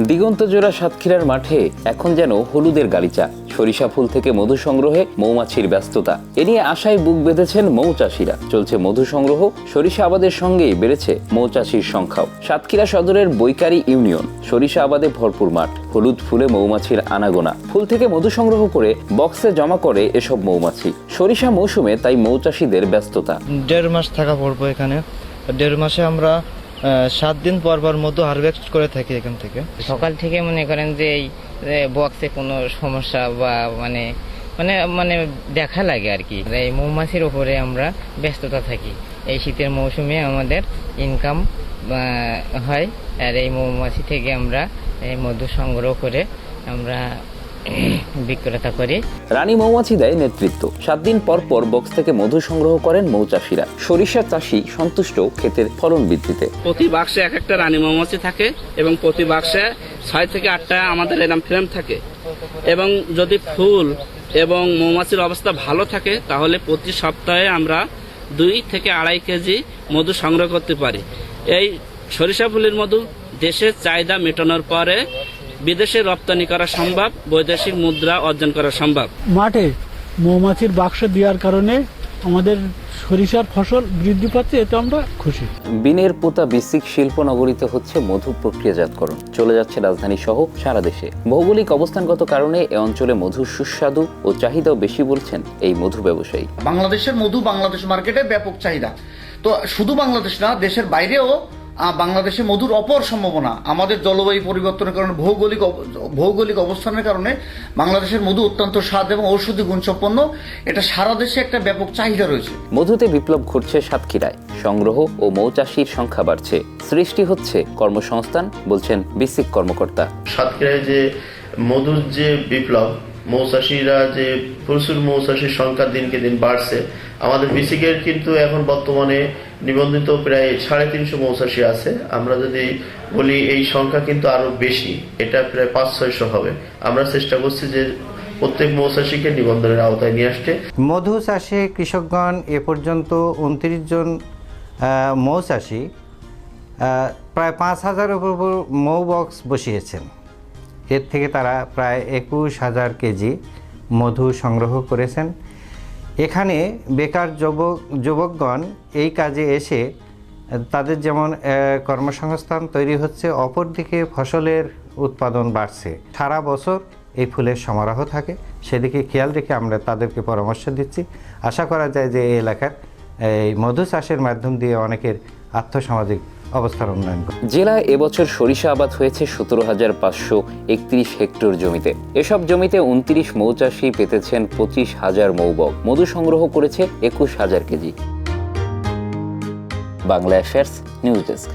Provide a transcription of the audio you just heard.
দিগন্তজোড়া সাতক্ষীরার মাঠে এখন যেন হলুদের গালিচা। সরিষা ফুল থেকে মধু সংগ্রহে মৌমাছির ব্যস্ততা। এ নিয়ে আশায় বুক বেঁধেছেন মৌচাষীরা। চলছে মধু সংগ্রহ, সরিষা আবাদের সঙ্গেই বেড়েছে মৌচাষীর সংখ্যাও। সাতক্ষীরা সদরের বৈকারি ইউনিয়ন, সরিষা আবাদে ভরপুর মাঠ, হলুদ ফুলে মৌমাছির আনাগোনা। ফুল থেকে মধু সংগ্রহ করে বক্সে জমা করে এসব মৌমাছি। সরিষা মৌসুমে তাই মৌচাষীদের ব্যস্ততা। 1.5 মাস থাকা পড়বো এখানে। 1.5 মাসে আমরা 7 দিন পর পর মধু হারভেস্ট করে থাকি এখান থেকে। সকাল থেকে মনে করেন যে এই বক্সে কোনো সমস্যা বা মানে মানে মানে দেখা লাগে আর কি। এই মৌমাছির উপরে আমরা ব্যস্ততা থাকি। এই শীতের মৌসুমে আমাদের ইনকাম হয়, আর এই মৌমাছি থেকে আমরা এই মধু সংগ্রহ করে আমরা বিক্রেতা করি। রানী মৌমাছি দেয় নেতৃত্ব। 7 দিন পর পর বক্স থেকে মধু সংগ্রহ করেন মৌচাষীরা। সরিষা চাষি সন্তুষ্ট ক্ষেতের ফলন বৃদ্ধিতে। প্রতি বাক্সে এক একটা রানী মৌমাছি থাকে এবং প্রতি বাক্সে 6 থেকে 8টা আমাদের এরকম ফ্রেম থাকে। এবং যদি ফুল এবং মৌমাছির অবস্থা ভালো থাকে তাহলে প্রতি সপ্তাহে আমরা 2 থেকে 2.5 কেজি মধু সংগ্রহ করতে পারি। এই সরিষা ফুলের মধু দেশের চাহিদা মেটানোর পরে বিদেশে রপ্তানি করা সম্ভব, বৈদেশিক মুদ্রা অর্জন করা সম্ভব। মাঠে মৌমাছির বাক্স দেওয়ার কারণে আমাদের সরিষার ফসল বৃদ্ধি পাচ্ছে, এতে আমরা খুশি। বিনের পোতা বিসিক শিল্পনগরীতে হচ্ছে মধু প্রক্রিয়াজাতকরণ। চলে যাচ্ছে রাজধানী সহ সারা দেশে। ভৌগোলিক অবস্থানগত কারণে এ অঞ্চলে মধুর সুস্বাদু ও চাহিদাও বেশি বলছেন এই মধু ব্যবসায়ী। বাংলাদেশের মধু বাংলাদেশ মার্কেটে ব্যাপক চাহিদা। তো শুধু বাংলাদেশ না, দেশের বাইরেও বাংলাদেশে মধুর অপর সম্ভাবনা। আমাদের জলবায়ু পরিবর্তনের কারণে, ভৌগোলিক অবস্থানের কারণে বাংলাদেশের মধু অত্যন্ত স্বাদ এবং ঔষধি গুণসম্পন্ন। এটা সারা দেশে একটা ব্যাপক চাহিদা রয়েছে। মধুতে বিপ্লব ঘটছে সাতক্ষীরায়। সংগ্রহ ও মৌচাষীর সংখ্যা বাড়ছে, সৃষ্টি হচ্ছে কর্মসংস্থান, বলছেন বিসিক কর্মকর্তা। সাতক্ষীরায় যে মধুর যে বিপ্লব, মৌচাষীরা যে প্রচুর মৌচাষীর সংখ্যা দিনকে দিন বাড়ছে। আমাদের বিসিকের কিন্তু এখন বর্তমানে নিবন্ধিত প্রায় 350 মৌচাষী আছে। আমরা যদি বলি এই সংখ্যা কিন্তু আরো বেশি, এটা প্রায় 500-600 হবে। আমরা চেষ্টা করছি যে প্রত্যেক মৌচাষীকে নিবন্ধনের আওতায় নিয়ে আসতে। মধু চাষে কৃষকগণ এ পর্যন্ত 29 জন মৌচাষী প্রায় 5000 উপর মৌ বক্স বসিয়েছেন। এর থেকে তারা প্রায় 21,000 কেজি মধু সংগ্রহ করেছেন। এখানে বেকার যুবকগণ এই কাজে এসে তাদের যেমন কর্মসংস্থান তৈরি হচ্ছে, অপরদিকে ফসলের উৎপাদন বাড়ছে। সারা বছর এই ফুলের সমারোহ থাকে, সেদিকে খেয়াল রেখে আমরা তাদেরকে পরামর্শ দিচ্ছি। আশা করা যায় যে এই এলাকার এই মধু চাষের মাধ্যম দিয়ে অনেকের আর্থসামাজিক অবস্থার উন্নয়ন। জেলায় এবছর সরিষা আবাদ হয়েছে 17,531 হেক্টর জমিতে। এসব জমিতে 29 মৌচাষী পেতেছেন 25,000 মৌবক। মধু সংগ্রহ করেছে 21,000 KG. Bangla affairs news desk.